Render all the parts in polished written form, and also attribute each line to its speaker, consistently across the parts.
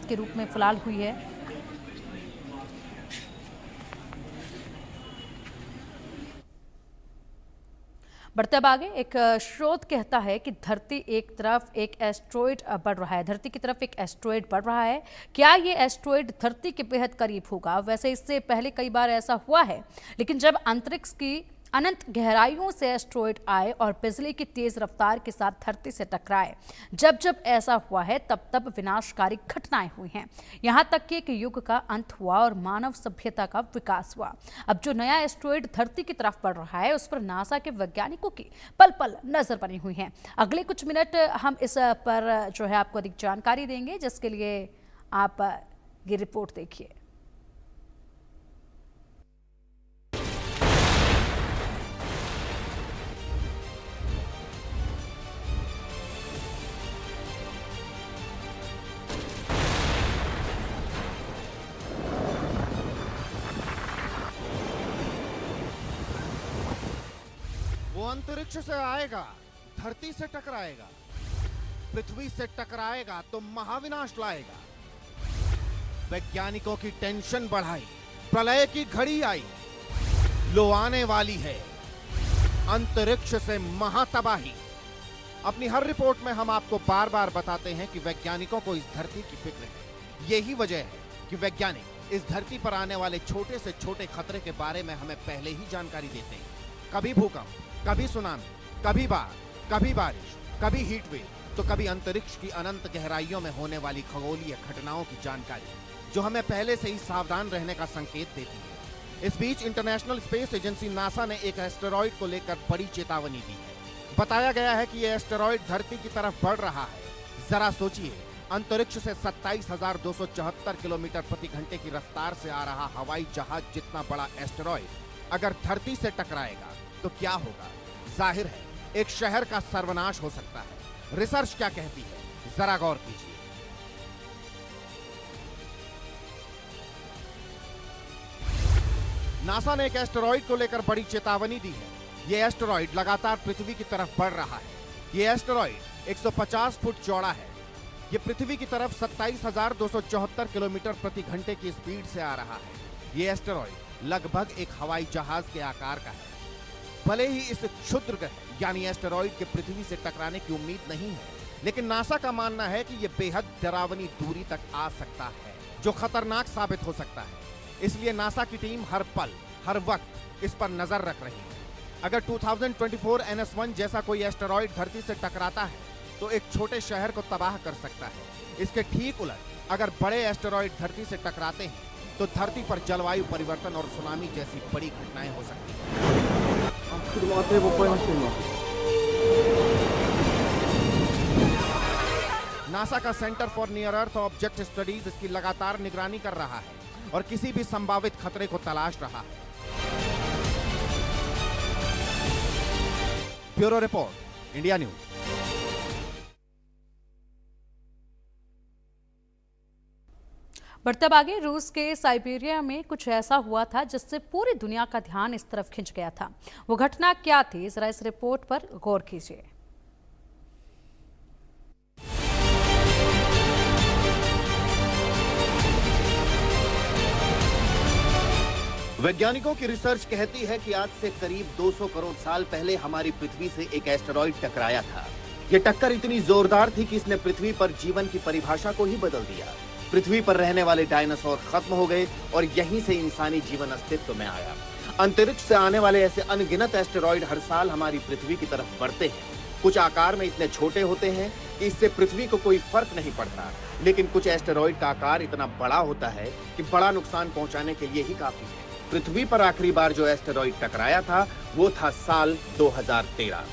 Speaker 1: के रूप में फिलहाल हुई है। बढ़ते अब आगे, एक स्रोत कहता है कि धरती एक तरफ एक एस्ट्रॉयड बढ़ रहा है, धरती की तरफ एक एस्ट्रॉयड बढ़ रहा है। क्या ये एस्ट्रॉयड धरती के बेहद करीब होगा? वैसे इससे पहले कई बार ऐसा हुआ है, लेकिन जब अंतरिक्ष की अनंत गहराइयों से एस्ट्रॉयड आए और बिजली की तेज रफ्तार के साथ धरती से टकराए, जब जब ऐसा हुआ है तब तब विनाशकारी घटनाएं हुई हैं। यहाँ तक कि एक युग का अंत हुआ और मानव सभ्यता का विकास हुआ। अब जो नया एस्ट्रॉयड धरती की तरफ बढ़ रहा है, उस पर नासा के वैज्ञानिकों की पल पल नजर बनी हुई है। अगले कुछ मिनट हम इस पर जो है आपको अधिक जानकारी देंगे, जिसके लिए आप ये रिपोर्ट देखिए।
Speaker 2: वो अंतरिक्ष से आएगा, धरती से टकराएगा, पृथ्वी से टकराएगा तो महाविनाश लाएगा। वैज्ञानिकों की टेंशन बढ़ाई, प्रलय की घड़ी आई, लो आने वाली है अंतरिक्ष से महातबाही। अपनी हर रिपोर्ट में हम आपको बार बार बताते हैं कि वैज्ञानिकों को इस धरती की फिक्र है। यही वजह है कि वैज्ञानिक इस धरती पर आने वाले छोटे से छोटे खतरे के बारे में हमें पहले ही जानकारी देते हैं। कभी भूकंप, कभी सुनामी, कभी बाढ़, कभी बारिश, कभी हीट वेव, तो कभी अंतरिक्ष की अनंत गहराइयों में होने वाली खगोलीय घटनाओं की जानकारी, जो हमें पहले से ही सावधान रहने का संकेत देती है। इस बीच इंटरनेशनल स्पेस एजेंसी नासा ने एक एस्टेरॉयड को लेकर बड़ी चेतावनी दी है। बताया गया है कि यह एस्टेरॉयड धरती की तरफ बढ़ रहा है। जरा सोचिए, अंतरिक्ष से 27,274 किलोमीटर प्रति घंटे की रफ्तार से आ रहा हवाई जहाज जितना बड़ा एस्टेरॉयड अगर धरती से टकराएगा तो क्या होगा? जाहिर है, एक शहर का सर्वनाश हो सकता है। रिसर्च क्या कहती है, जरा गौर कीजिए। नासा ने एक एस्टेरॉयड को लेकर बड़ी चेतावनी दी है। यह एस्टेरॉयड लगातार पृथ्वी की तरफ बढ़ रहा है। यह एस्टेरॉयड 150 फुट चौड़ा है। यह पृथ्वी की तरफ 27,274 किलोमीटर प्रति घंटे की स्पीड से आ रहा है। यह एस्टेरॉयड लगभग एक हवाई जहाज के आकार का है। भले ही इस क्षुद्र ग्रह यानी एस्टेरॉयड के पृथ्वी से टकराने की उम्मीद नहीं है, लेकिन नासा का मानना है कि यह बेहद डरावनी दूरी तक आ सकता है, जो खतरनाक साबित हो सकता है। इसलिए नासा की टीम हर पल, हर वक्त इस पर नजर रख रही है। अगर 2024 NS1 जैसा कोई एस्टेरॉयड धरती से टकराता है तो एक छोटे शहर को तबाह कर सकता है। इसके ठीक उलट अगर बड़े एस्टेरॉयड धरती से टकराते हैं तो धरती पर जलवायु परिवर्तन और सुनामी जैसी बड़ी घटनाएं हो सकती हैं। नासा का centre for near earth object studies इसकी लगातार निगरानी कर रहा है और किसी भी संभावित खतरे को तलाश रहा है। Bureau report, India news.
Speaker 1: बढ़ते अब आगे, रूस के साइबेरिया में कुछ ऐसा हुआ था जिससे पूरी दुनिया का ध्यान इस तरफ खिंच गया था। वो घटना क्या थी, जरा इस रिपोर्ट पर गौर कीजिए।
Speaker 3: वैज्ञानिकों की रिसर्च कहती है कि आज से करीब 200 करोड़ साल पहले हमारी पृथ्वी से एक एस्टेरॉयड टकराया था। यह टक्कर इतनी जोरदार थी कि इसने पृथ्वी पर जीवन की परिभाषा को ही बदल दिया। पृथ्वी पर रहने वाले डायनासोर खत्म हो गए और यहीं से इंसानी जीवन अस्तित्व में आया। अंतरिक्ष से आने वाले ऐसे अनगिनत एस्टेरॉयड हर साल हमारी पृथ्वी की तरफ बढ़ते हैं। कुछ आकार में इतने छोटे होते हैं कि इससे पृथ्वी को कोई फर्क नहीं पड़ता, लेकिन कुछ एस्टेरॉयड का आकार इतना बड़ा होता है कि बड़ा नुकसान पहुंचाने के लिए ही काफी है। पृथ्वी पर आखिरी बार जो एस्टेरॉयड टकराया था वो था साल 2013।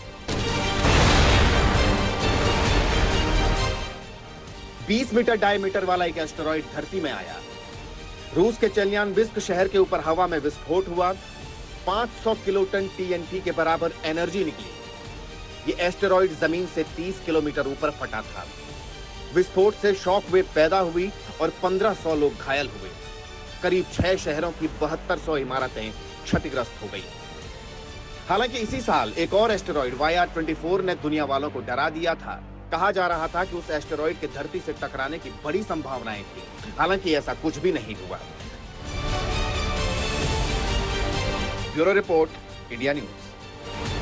Speaker 3: 20 मीटर डायमीटर वाला एक एस्टेरॉयड धरती में आया। रूस के चेल्यानबिस्क शहर के ऊपर हवा में विस्फोट हुआ। 500 किलोटन TNT के बराबर एनर्जी निकली। ये एस्टेरॉयड जमीन से 30 किलोमीटर ऊपर फटा था। विस्फोट से शॉक वेव पैदा हुई और 1500 लोग घायल हुए। करीब 6 शहरों की 7200 इमारतें क्षतिग्रस्त हो गई। हालांकि इसी साल एक और एस्टेरॉयड YR-24 ने दुनिया वालों को डरा दिया था। कहा जा रहा था कि उस एस्टेरॉइड के धरती से टकराने की बड़ी संभावनाएं थी। हालांकि ऐसा कुछ भी नहीं हुआ। Bureau report, India news.